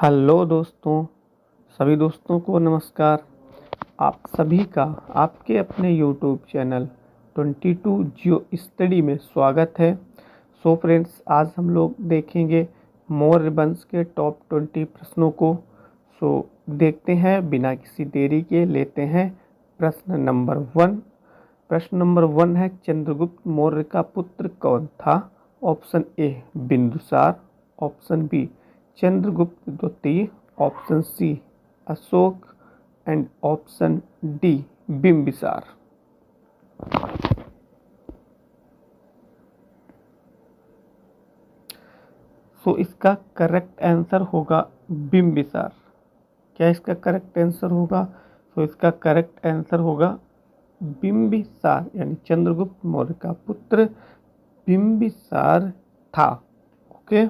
Hello दोस्तों, सभी दोस्तों को नमस्कार। आप सभी का आपके अपने यूट्यूब चैनल 22 जियो स्टडी में स्वागत है। सो फ्रेंड्स, आज हम लोग देखेंगे मौर्य वंश के टॉप 20 प्रश्नों को। देखते हैं, बिना किसी देरी के लेते हैं प्रश्न नंबर 1। प्रश्न नंबर 1 है, चंद्रगुप्त मौर्य का पुत्र कौन था? Option A Bindusara, option B Chandragupta द्वितीय, option C Ashoka and option D Bimbisara. इसका करेक्ट आंसर होगा बिंबिसार। क्या इसका करेक्ट आंसर होगा? इसका करेक्ट आंसर होगा बिंबिसार, यानी चंद्रगुप्त मौर्य का पुत्र बिंबिसार था। ओके,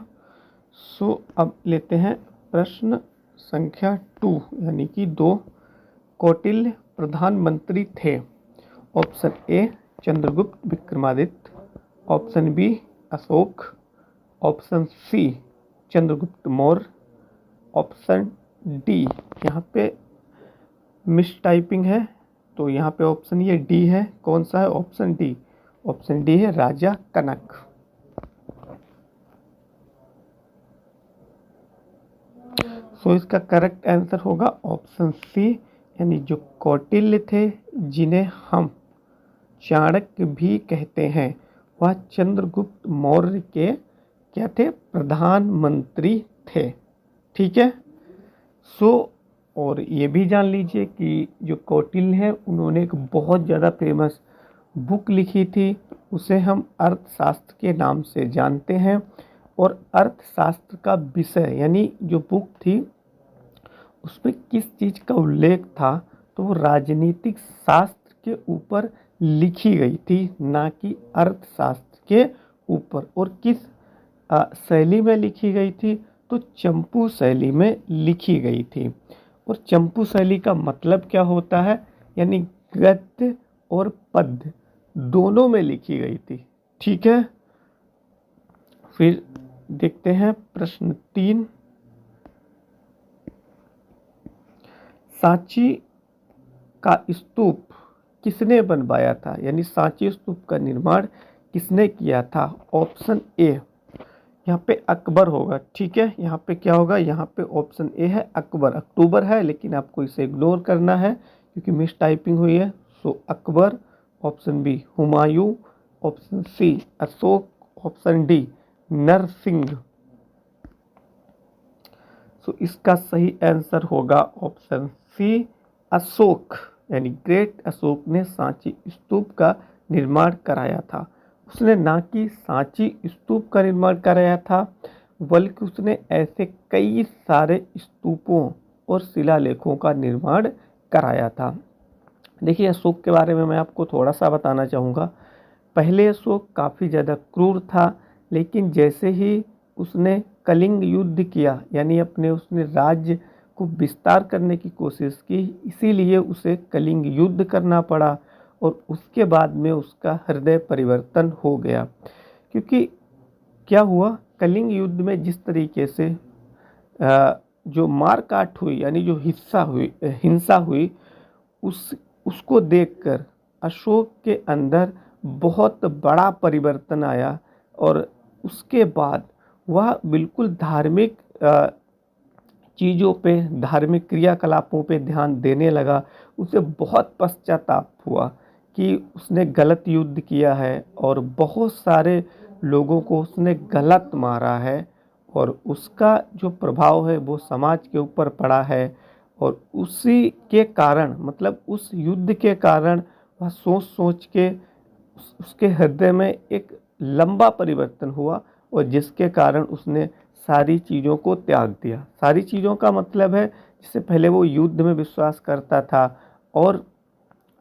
अब लेते हैं प्रश्न संख्या 2, यानी कि 2। कौटिल्य प्रधानमंत्री थे? Option A Chandragupta Vikramaditya, option B Ashoka, option C Chandragupta Maurya, option D, यहाँ पे मिस टाइपिंग है तो यहाँ पे ऑप्शन ये डी है। कौन सा है? Option D. ऑप्शन डी है राजा कनक। इसका करेक्ट आंसर होगा ऑप्शन सी, यानी जो कौटिल्य थे, जिन्हें हम चाणक्य भी कहते हैं, वह चंद्रगुप्त मौर्य के क्या थे? प्रधानमंत्री थे। ठीक है। और ये भी जान लीजिए कि जो कौटिल्य है, उन्होंने एक बहुत ज़्यादा फेमस बुक लिखी थी, उसे हम अर्थशास्त्र के नाम से जानते हैं। और अर्थशास्त्र का विषय, यानी जो बुक थी उसमें किस चीज़ का उल्लेख था, तो वो राजनीतिक शास्त्र के ऊपर लिखी गई थी, ना कि अर्थशास्त्र के ऊपर। और किस शैली में लिखी गई थी? तो चंपू शैली में लिखी गई थी। और चंपू शैली का मतलब क्या होता है? यानी गद्य और पद्य दोनों में लिखी गई थी। ठीक है। फिर देखते हैं प्रश्न 3। सांची का स्तूप किसने बनवाया था? यानी सांची स्तूप का निर्माण किसने किया था? ऑप्शन ए, यहाँ पे अकबर होगा। ठीक है, यहाँ पे क्या होगा? यहाँ पे ऑप्शन ए है अकबर। अक्टूबर है, लेकिन आपको इसे इग्नोर करना है क्योंकि मिस टाइपिंग हुई है। Akbar, option B Humayun, option C Ashok, option D Narsingh. इसका सही आंसर होगा ऑप्शन सी अशोक, यानी ग्रेट अशोक ने सांची स्तूप का निर्माण कराया था। उसने ना कि सांची स्तूप का निर्माण कराया था, बल्कि उसने ऐसे कई सारे स्तूपों और शिलालेखों का निर्माण कराया था। देखिए, अशोक के बारे में मैं आपको थोड़ा सा बताना चाहूँगा। पहले अशोक काफ़ी ज़्यादा क्रूर था, लेकिन जैसे ही उसने कलिंग युद्ध किया, यानी उसने राज्य को विस्तार करने की कोशिश की, इसीलिए उसे कलिंग युद्ध करना पड़ा। और उसके बाद में उसका हृदय परिवर्तन हो गया, क्योंकि क्या हुआ, कलिंग युद्ध में जिस तरीके से जो मारकाट हुई, यानी जो हिंसा हुई, उसको देखकर अशोक के अंदर बहुत बड़ा परिवर्तन आया। और उसके बाद वह बिल्कुल धार्मिक चीज़ों पे, धार्मिक क्रियाकलापों पे ध्यान देने लगा। उसे बहुत पश्चाताप हुआ कि उसने गलत युद्ध किया है और बहुत सारे लोगों को उसने गलत मारा है, और उसका जो प्रभाव है वो समाज के ऊपर पड़ा है। और उसी के कारण, मतलब उस युद्ध के कारण, वह सोच सोच के उसके हृदय में एक लंबा परिवर्तन हुआ, और जिसके कारण उसने सारी चीज़ों को त्याग दिया। सारी चीज़ों का मतलब है, जिससे पहले वो युद्ध में विश्वास करता था और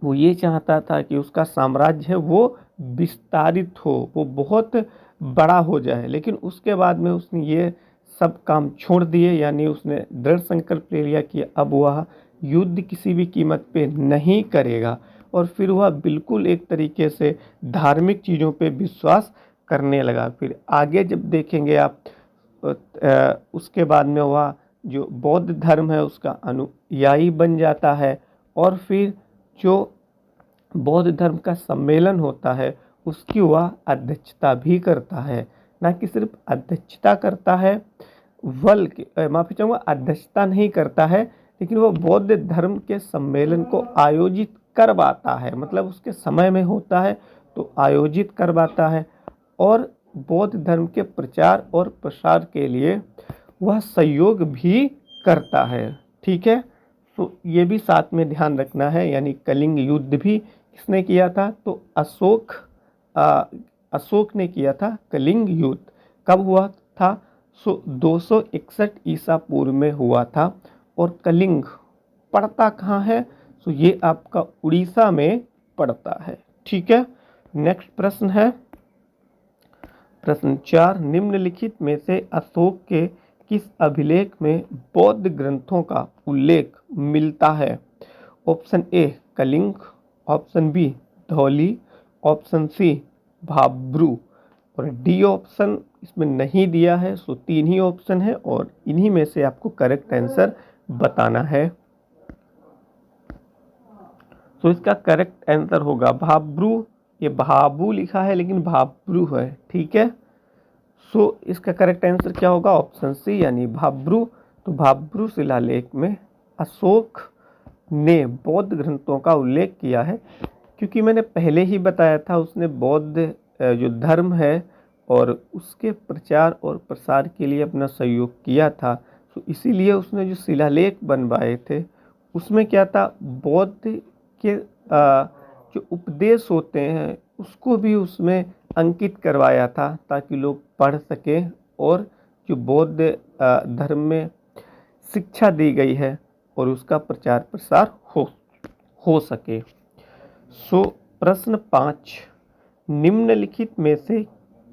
वो ये चाहता था कि उसका साम्राज्य है वो विस्तारित हो, वो बहुत बड़ा हो जाए। लेकिन उसके बाद में उसने ये सब काम छोड़ दिए, यानी उसने दृढ़ संकल्प ले लिया कि अब वह युद्ध किसी भी कीमत पे नहीं करेगा। और फिर वह बिल्कुल एक तरीके से धार्मिक चीज़ों पे विश्वास करने लगा। फिर आगे जब देखेंगे आप, उसके बाद में वह जो बौद्ध धर्म है उसका अनुयायी बन जाता है और फिर जो बौद्ध धर्म का सम्मेलन होता है उसकी वह अध्यक्षता भी करता है। ना कि सिर्फ अध्यक्षता करता है, बल्कि माफी चाहूँगा, अध्यक्षता नहीं करता है, लेकिन वो बौद्ध धर्म के सम्मेलन को आयोजित करवाता है। मतलब उसके समय में होता है तो आयोजित करवाता है और बौद्ध धर्म के प्रचार और प्रसार के लिए वह सहयोग भी करता है। ठीक है, तो ये भी साथ में ध्यान रखना है। यानी कलिंग युद्ध भी किसने किया था? तो अशोक ने किया था कलिंग युद्ध। कब हुआ था? 261 ईसा पूर्व में हुआ था। और कलिंग पड़ता कहाँ है? तो ये आपका उड़ीसा में पड़ता है। ठीक है, नेक्स्ट प्रश्न है प्रश्न 4, निम्नलिखित में से अशोक के किस अभिलेख में बौद्ध ग्रंथों का उल्लेख मिलता है? Option A Kalinga, option B Dhauli, option C Bhabru और डी ऑप्शन इसमें नहीं दिया है। सो 3 ही ऑप्शन है और इन्हीं में से आपको करेक्ट आंसर बताना है। तो इसका करेक्ट आंसर होगा भाब्रू। ये भाबू लिखा है लेकिन भाब्रू है। ठीक है, सो इसका करेक्ट आंसर क्या होगा? ऑप्शन सी यानी भाब्रू। तो भाब्रू शिलालेख में अशोक ने बौद्ध ग्रंथों का उल्लेख किया है, क्योंकि मैंने पहले ही बताया था उसने बौद्ध जो धर्म है और उसके प्रचार और प्रसार के लिए अपना सहयोग किया था। तो इसीलिए उसने जो शिलालेख बनवाए थे उसमें क्या था, बौद्ध के जो उपदेश होते हैं उसको भी उसमें अंकित करवाया था ताकि लोग पढ़ सकें और जो बौद्ध धर्म में शिक्षा दी गई है और उसका प्रचार प्रसार हो सके। सो प्रश्न 5, निम्नलिखित में से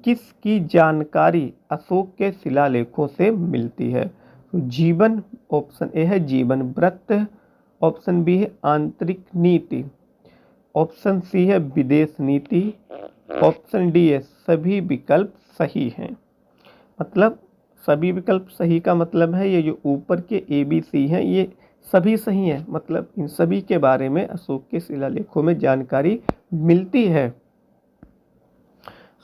किसकी जानकारी अशोक के शिलालेखों से मिलती है? तो जीवन, ऑप्शन ए है जीवन व्रत, ऑप्शन बी है आंतरिक नीति, ऑप्शन सी है विदेश नीति, ऑप्शन डी है सभी विकल्प सही हैं। मतलब सभी विकल्प सही का मतलब है ये जो ऊपर के ABC हैं ये सभी सही हैं। मतलब इन सभी के बारे में अशोक के शिलालेखों में जानकारी मिलती है।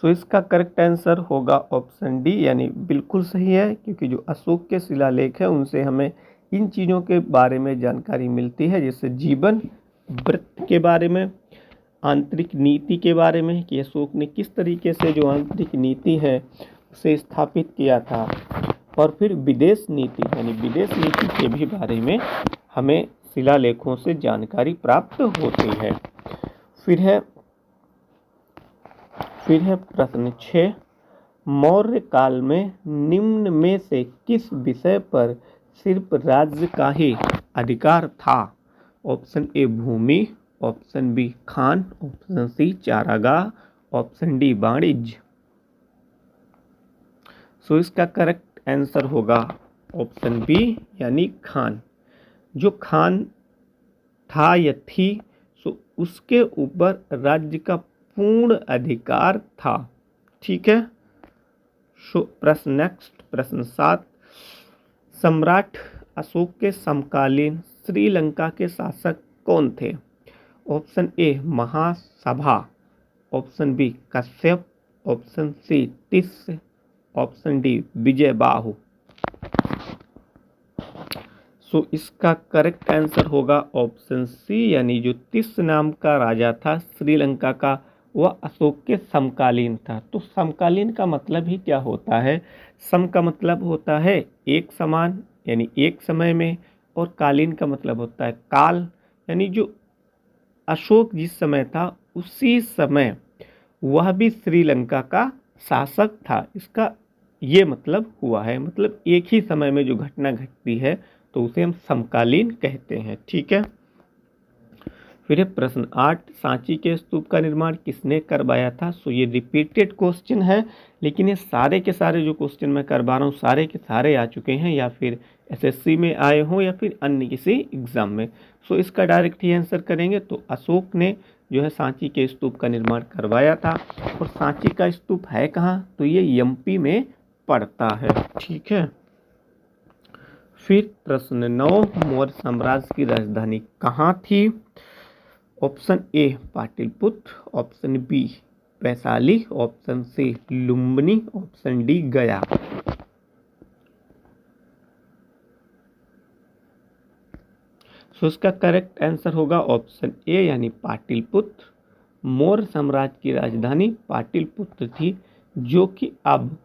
सो इसका करेक्ट आंसर होगा ऑप्शन डी यानी बिल्कुल सही है, क्योंकि जो अशोक के शिलालेख है उनसे हमें इन चीज़ों के बारे में जानकारी मिलती है, जैसे जीवन व्रत के बारे में, आंतरिक नीति के बारे में कि अशोक ने किस तरीके से जो आंतरिक नीति है उसे स्थापित किया था, और फिर विदेश नीति यानी विदेश नीति के भी बारे में हमें शिलालेखों से जानकारी प्राप्त होती है। फिर है प्रश्न 6, मौर्य काल में निम्न में से किस विषय पर सिर्फ राज्य का ही अधिकार था? ऑप्शन ए भूमि, ऑप्शन बी खान, ऑप्शन सी चारागाह, ऑप्शन डी वाणिज्य। सो इसका करेक्ट आंसर होगा ऑप्शन बी यानी खान। जो खान था या थी सो उसके ऊपर राज्य का पूर्ण अधिकार था। ठीक है, सो प्रश्न 7, सम्राट अशोक के समकालीन श्रीलंका के शासक कौन थे? Option A Mahasabha, option B Kashyapa, option C Tissa, option D Vijayabahu. So इसका करेक्ट आंसर होगा ऑप्शन सी यानी जो तिस्य नाम का राजा था श्रीलंका का वह अशोक के समकालीन था। तो समकालीन का मतलब ही क्या होता है? सम का मतलब होता है एक समान यानी एक समय में, और कालीन का मतलब होता है काल, यानी जो अशोक जिस समय था उसी समय वह भी श्रीलंका का शासक था। इसका ये मतलब हुआ है, मतलब एक ही समय में जो घटना घटती है तो उसे हम समकालीन कहते हैं। ठीक है, फिर है प्रश्न 8, सांची के स्तूप का निर्माण किसने करवाया था? सो ये रिपीटेड क्वेश्चन है, लेकिन ये सारे के सारे जो क्वेश्चन मैं करवा रहा हूँ सारे के सारे आ चुके हैं, या फिर SSC में आए हों या फिर अन्य किसी एग्जाम में। सो इसका डायरेक्ट ही आंसर करेंगे तो अशोक ने जो है सांची के स्तूप का निर्माण करवाया था। और सांची का स्तूप है कहाँ? तो ये MP में पड़ता है। ठीक है, फिर प्रश्न 9, मौर्य साम्राज्य की राजधानी कहाँ थी? Option A Pataliputra, option B Vaishali, option C Lumbini, option D Gaya. So इसका करेक्ट आंसर होगा ऑप्शन ए यानी पाटलिपुत्र। मौर्य साम्राज्य की राजधानी पाटलिपुत्र थी, जो कि अब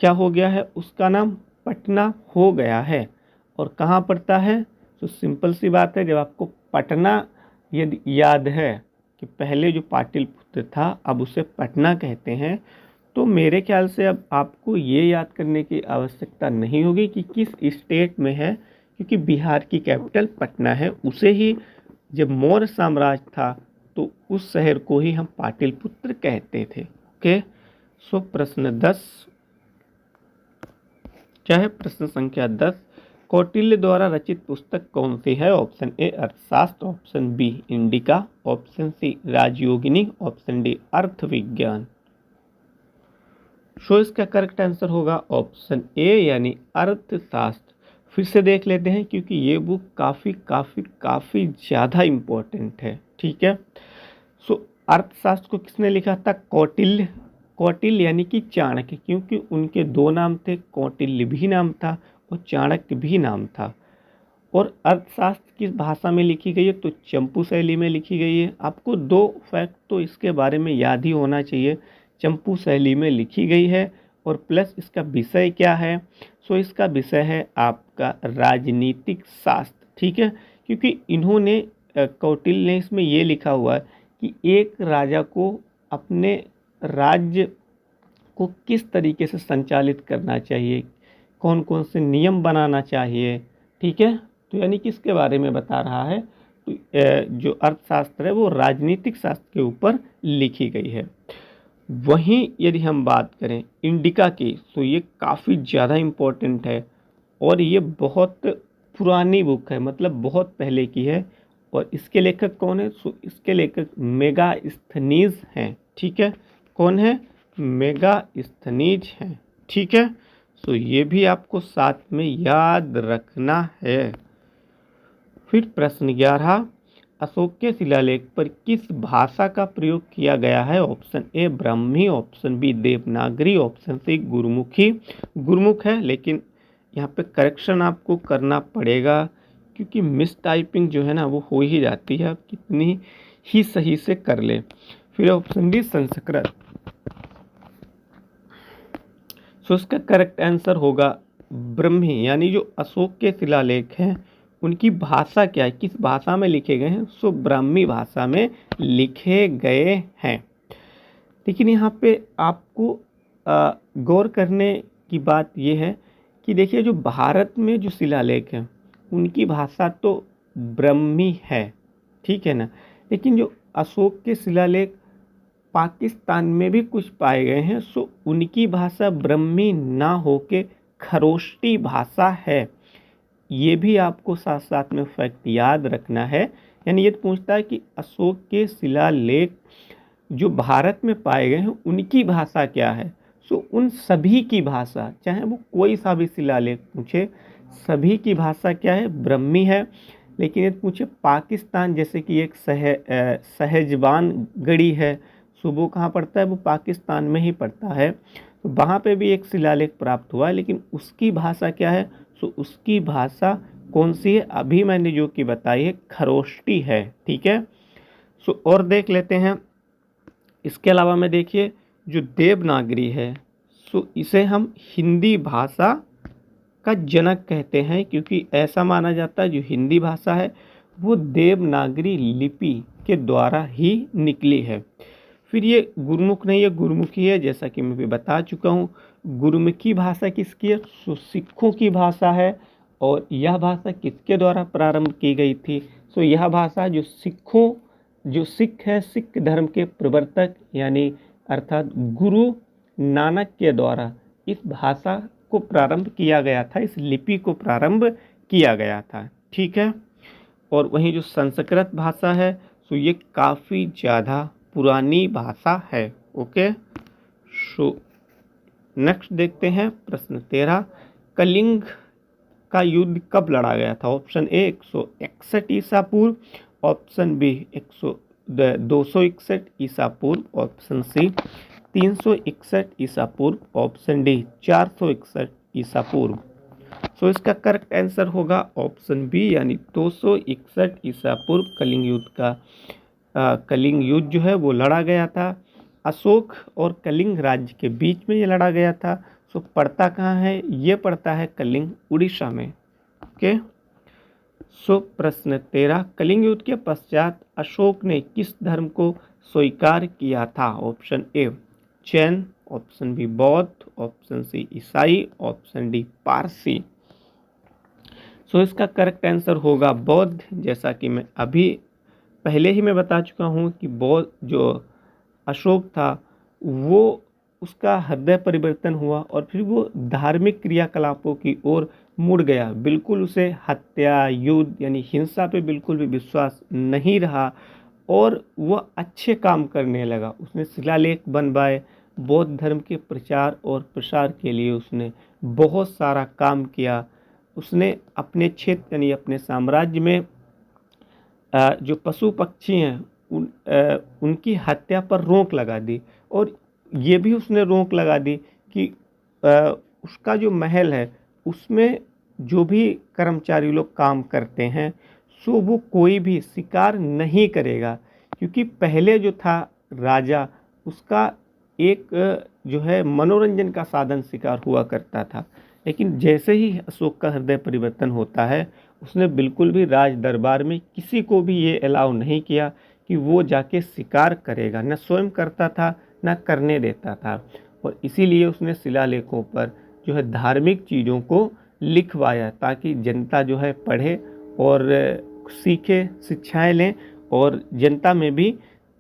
क्या हो गया है, उसका नाम पटना हो गया है। और कहाँ पड़ता है? तो सिंपल सी बात है, जब आपको पटना यदि याद है कि पहले जो पाटलिपुत्र था अब उसे पटना कहते हैं, तो मेरे ख्याल से अब आपको ये याद करने की आवश्यकता नहीं होगी कि किस स्टेट में है, क्योंकि बिहार की कैपिटल पटना है। उसे ही जब मौर्य साम्राज्य था तो उस शहर को ही हम पाटलिपुत्र कहते थे। ओके, सो प्रश्न 10 क्या है? प्रश्न संख्या 10, कौटिल्य द्वारा रचित पुस्तक कौन सी है? Option A Arthashastra, option B Indica, option C Rajyogini, option D Arth Vigyan. So इसका करेक्ट आंसर होगा ऑप्शन ए यानी अर्थशास्त्र। फिर से देख लेते हैं, क्योंकि ये बुक काफ़ी ज़्यादा इम्पोर्टेंट है। ठीक है, सो अर्थशास्त्र को किसने लिखा था? कौटिल्य। कौटिल्य यानी कि चाणक्य, क्योंकि उनके दो नाम थे, कौटिल्य भी नाम था और चाणक्य भी नाम था। और अर्थशास्त्र किस भाषा में लिखी गई है? तो चंपू शैली में लिखी गई है। आपको दो फैक्ट तो इसके बारे में याद ही होना चाहिए। चंपू शैली में लिखी गई है और प्लस इसका विषय क्या है? सो इसका विषय है आपका राजनीतिक शास्त्र। ठीक है, क्योंकि इन्होंने कौटिल्य ने इसमें ये लिखा हुआ है कि एक राजा को अपने राज्य को किस तरीके से संचालित करना चाहिए, कौन कौन से नियम बनाना चाहिए। ठीक है, तो यानी कि इसके बारे में बता रहा है। तो जो अर्थशास्त्र है वो राजनीतिक शास्त्र के ऊपर लिखी गई है। वहीं यदि हम बात करें इंडिका की, तो ये काफ़ी ज़्यादा इम्पोर्टेंट है और ये बहुत पुरानी बुक है, मतलब बहुत पहले की है। और इसके लेखक कौन है? सो इसके लेखक मेगास्थनीज हैं। ठीक है, कौन है? मेगास्थनीज हैं। ठीक है, सो ये भी आपको साथ में याद रखना है। फिर प्रश्न 11, अशोक के शिलालेख पर किस भाषा का प्रयोग किया गया है? Option A Brahmi, option B Devanagari, option C Gurmukhi. Gurmukh है, लेकिन यहाँ पे करेक्शन आपको करना पड़ेगा, क्योंकि मिस टाइपिंग जो है ना वो हो ही जाती है, आप कितनी ही सही से कर ले। फिर ऑप्शन डी संस्कृत। सो इसका करेक्ट आंसर होगा ब्रह्मी, यानी जो अशोक के शिलालेख हैं उनकी भाषा क्या है, किस भाषा में लिखे गए हैं? सो ब्राह्मी भाषा में लिखे गए हैं। लेकिन यहाँ पे आपको गौर करने की बात यह है कि देखिए, जो भारत में जो शिलालेख हैं उनकी भाषा तो ब्राह्मी है, ठीक है ना, लेकिन जो अशोक के शिलालेख पाकिस्तान में भी कुछ पाए गए हैं, सो उनकी भाषा ब्राह्मी ना होके खरोष्टी भाषा है। ये भी आपको साथ साथ में फैक्ट याद रखना है। यानी ये पूछता है कि अशोक के शिलालेख जो भारत में पाए गए हैं उनकी भाषा क्या है? सो उन सभी की भाषा, चाहे वो कोई सा भी शिलालेख पूछे, सभी की भाषा क्या है? ब्राह्मी है। लेकिन ये पूछे पाकिस्तान, जैसे कि एक सहजवान गढ़ी है, सो वो कहाँ पड़ता है? वो पाकिस्तान में ही पड़ता है। तो वहाँ पे भी एक शिलालेख प्राप्त हुआ है, लेकिन उसकी भाषा क्या है? सो उसकी भाषा कौन सी है? अभी मैंने जो कि बताई है खरोष्टी है। ठीक है, सो और देख लेते हैं। इसके अलावा में देखिए, जो देवनागरी है, सो इसे हम हिंदी भाषा का जनक कहते हैं, क्योंकि ऐसा माना जाता है जो हिंदी भाषा है वो देवनागरी लिपि के द्वारा ही निकली है। फिर ये गुरुमुख नहीं, ये गुरुमुखी है, जैसा कि मैं भी बता चुका हूँ। गुरुमुखी भाषा किसकी है? सो सिखों की भाषा है। और यह भाषा किसके द्वारा प्रारंभ की गई थी? सो यह भाषा जो सिख है, सिख धर्म के प्रवर्तक यानी अर्थात गुरु नानक के द्वारा इस भाषा को प्रारंभ किया गया था, इस लिपि को प्रारंभ किया गया था। ठीक है, और वहीं जो संस्कृत भाषा है, सो ये काफ़ी ज़्यादा पुरानी भाषा है। ओके, सो नेक्स्ट देखते हैं प्रश्न 13, कलिंग का युद्ध कब लड़ा गया था? ऑप्शन ए 161 ईसा पूर्व, ऑप्शन बी 261 ईसा पूर्व, ऑप्शन सी 361 ईसा पूर्व, ऑप्शन डी 461 ईसा पूर्व। सो इसका करेक्ट आंसर होगा ऑप्शन बी यानी 261 ईसा पूर्व कलिंग युद्ध जो है वो लड़ा गया था। अशोक और कलिंग राज्य के बीच में ये लड़ा गया था। सो पड़ता कहाँ है? ये पड़ता है कलिंग, उड़ीसा में। ओके। सो प्रश्न 13, कलिंग युद्ध के पश्चात अशोक ने किस धर्म को स्वीकार किया था? Option A Jain, option B बौद्ध, ऑप्शन सी ईसाई, ऑप्शन डी पारसी। सो इसका करेक्ट आंसर होगा बौद्ध। जैसा कि मैं अभी पहले ही मैं बता चुका हूँ कि बौद्ध जो अशोक था वो उसका हृदय परिवर्तन हुआ और फिर वो धार्मिक क्रियाकलापों की ओर मुड़ गया। बिल्कुल उसे हत्या, युद्ध यानी हिंसा पे बिल्कुल भी विश्वास नहीं रहा और वह अच्छे काम करने लगा। उसने शिलालेख बनवाए, बौद्ध धर्म के प्रचार और प्रसार के लिए उसने बहुत सारा काम किया। उसने अपने क्षेत्र यानी अपने साम्राज्य में जो पशु पक्षी हैं उनकी हत्या पर रोक लगा दी और ये भी उसने रोक लगा दी कि उसका जो महल है उसमें जो भी कर्मचारी लोग काम करते हैं सो वो कोई भी शिकार नहीं करेगा, क्योंकि पहले जो था राजा उसका एक जो है मनोरंजन का साधन शिकार हुआ करता था। लेकिन जैसे ही अशोक का हृदय परिवर्तन होता है उसने बिल्कुल भी राज दरबार में किसी को भी ये अलाउ नहीं किया कि वो जाके शिकार करेगा, न स्वयं करता था न करने देता था। और इसीलिए उसने शिलालेखों पर जो है धार्मिक चीज़ों को लिखवाया ताकि जनता जो है पढ़े और सीखे, शिक्षाएं लें और जनता में भी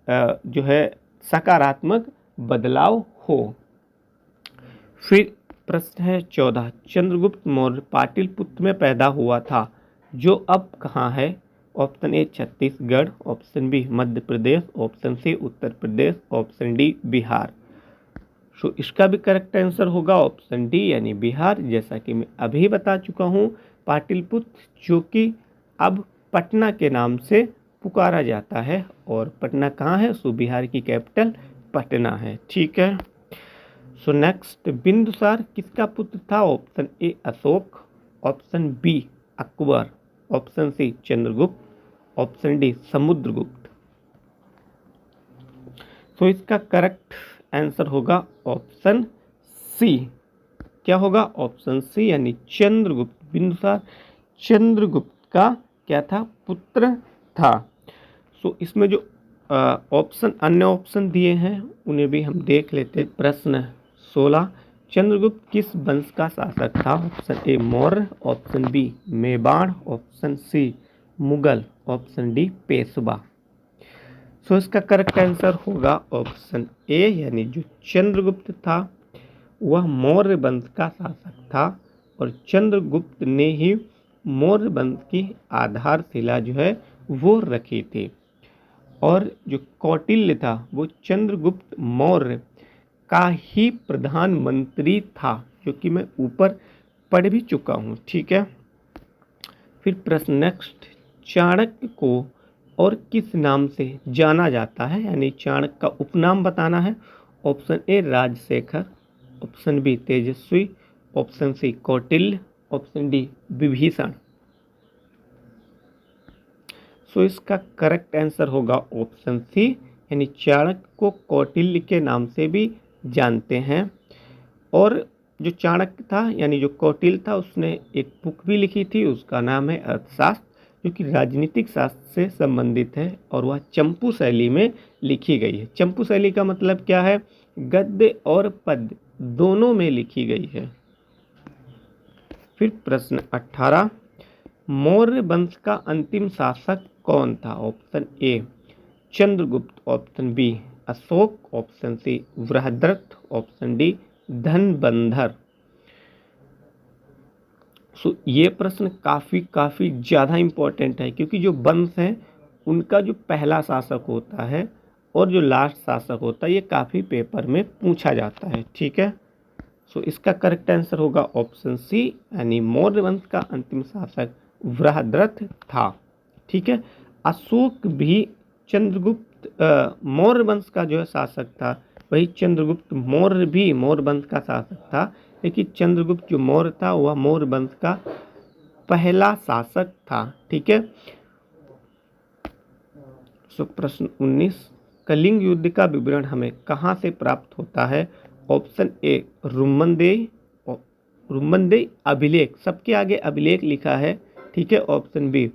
जो है सकारात्मक बदलाव हो। फिर प्रश्न है 14, चंद्रगुप्त मौर्य पाटलिपुत्र में पैदा हुआ था जो अब कहाँ है? Option A Chhattisgarh, option B Madhya Pradesh, option C Uttar Pradesh, option D Bihar. So इसका भी करेक्ट आंसर होगा ऑप्शन डी यानी बिहार। जैसा कि मैं अभी बता चुका हूँ, पाटलिपुत्र जो कि अब पटना के नाम से पुकारा जाता है और पटना कहाँ है? सो बिहार की कैपिटल पटना है। ठीक है। सो नेक्स्ट, बिंदुसार किसका पुत्र था? Option A Ashoka, option B Akbar, option C Chandragupta, option D Samudragupta. So इसका करेक्ट आंसर होगा ऑप्शन सी। क्या होगा? ऑप्शन सी यानी चंद्रगुप्त। बिंदुसार चंद्रगुप्त का क्या था? पुत्र था। सो इसमें जो ऑप्शन अन्य ऑप्शन दिए हैं उन्हें भी हम देख लेते हैं। प्रश्न 16, चंद्रगुप्त किस वंश का शासक था? Option A Maurya, option B Mewar, option C Mughal, option D Peshwa. So इसका करेक्ट आंसर होगा ऑप्शन ए यानी जो चंद्रगुप्त था वह मौर्य वंश का शासक था और चंद्रगुप्त ने ही मौर्य वंश की आधारशिला जो है वो रखी थी। और जो कौटिल्य था वो चंद्रगुप्त मौर्य का ही प्रधानमंत्री था, जो कि मैं ऊपर पढ़ भी चुका हूँ। ठीक है। फिर प्रश्न नेक्स्ट, चाणक्य को और किस नाम से जाना जाता है? यानी चाणक्य का उपनाम बताना है। Option A Rajshekhar, option B Tejasvi, option C Kautilya, option D Vibhishan. So इसका करेक्ट आंसर होगा ऑप्शन सी यानी चाणक्य को कौटिल्य के नाम से भी जानते हैं। और जो चाणक्य था यानी जो कौटिल्य था उसने एक बुक भी लिखी थी, उसका नाम है अर्थशास्त्र, जो कि राजनीतिक शास्त्र से संबंधित है और वह चंपू शैली में लिखी गई है। चंपू शैली का मतलब क्या है? गद्य और पद्य दोनों में लिखी गई है। फिर प्रश्न 18, मौर्य वंश का अंतिम शासक कौन था? Option A Chandragupta, option B Ashoka, option C Brihadratha, option D Dhanbandhar. So ये प्रश्न काफ़ी ज़्यादा इम्पोर्टेंट है, क्योंकि जो वंश हैं उनका जो पहला शासक होता है और जो लास्ट शासक होता है ये काफ़ी पेपर में पूछा जाता है। ठीक है। सो इसका करेक्ट आंसर होगा ऑप्शन सी, यानी मौर्य वंश का अंतिम शासक बृहद्रथ था। ठीक है, अशोक भी मौर्य वंश का जो है शासक था, वही चंद्रगुप्त मौर्य भी मौर्य वंश का शासक था, लेकिन चंद्रगुप्त जो मौर्य था वह मौर्य वंश का पहला शासक था। ठीक है, सो प्रश्न 19, कलिंग युद्ध का विवरण हमें कहाँ से प्राप्त होता है? ऑप्शन ए रुम्मदेई अभिलेख, सबके आगे अभिलेख लिखा है। ठीक है, ऑप्शन बी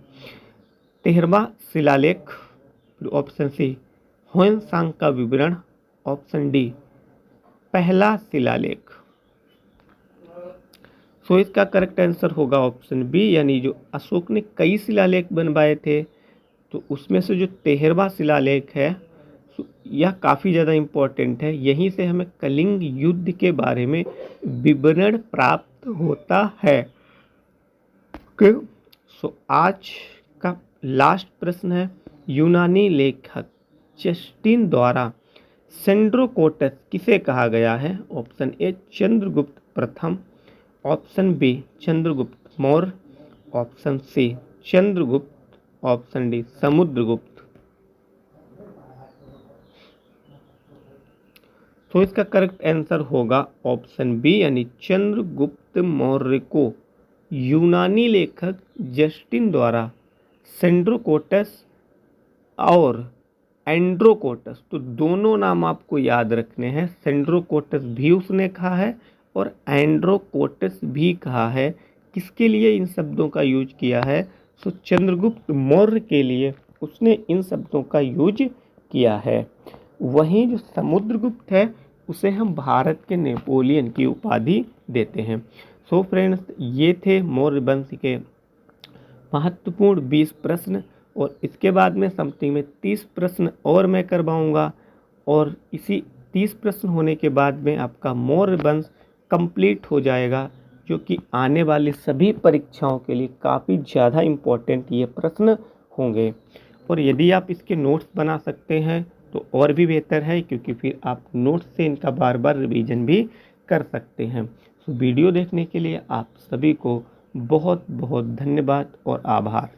13वां शिलालेख, ऑप्शन सी ह्वेनसांग का विवरण, ऑप्शन डी पहला शिलालेख। सो इसका करेक्ट आंसर होगा ऑप्शन बी, यानी जो अशोक ने कई शिलालेख बनवाए थे, तो उसमें से जो 13वां शिलालेख है यह काफ़ी ज़्यादा इम्पोर्टेंट है। यहीं से हमें कलिंग युद्ध के बारे में विवरण प्राप्त होता है। सो आज का लास्ट प्रश्न है, यूनानी लेखक जस्टिन द्वारा सेंड्रोकोटस किसे कहा गया है? ऑप्शन ए चंद्रगुप्त प्रथम, option B Chandragupta Maurya, option C Chandragupta, option D Samudragupta. तो इसका करेक्ट आंसर होगा ऑप्शन बी, यानी चंद्रगुप्त मौर्य को यूनानी लेखक जस्टिन द्वारा सेंड्रोकोटस और एंड्रोकोटस, तो दोनों नाम आपको याद रखने हैं। सेंड्रोकोटस भी उसने कहा है और एंड्रोकोटस भी कहा है। किसके लिए इन शब्दों का यूज किया है? तो चंद्रगुप्त मौर्य के लिए उसने इन शब्दों का यूज किया है। वहीं जो समुद्रगुप्त है उसे हम भारत के नेपोलियन की उपाधि देते हैं। सो फ्रेंड्स, ये थे मौर्य वंश के महत्वपूर्ण 20 प्रश्न, और इसके बाद में समथिंग में 30 प्रश्न और मैं करवाऊंगा, और इसी 30 प्रश्न होने के बाद में आपका मौर्य वंश कंप्लीट हो जाएगा, जो कि आने वाली सभी परीक्षाओं के लिए काफ़ी ज़्यादा इम्पोर्टेंट ये प्रश्न होंगे। और यदि आप इसके नोट्स बना सकते हैं तो और भी बेहतर है, क्योंकि फिर आप नोट्स से इनका बार बार रिवीजन भी कर सकते हैं। तो वीडियो देखने के लिए आप सभी को बहुत बहुत धन्यवाद और आभार।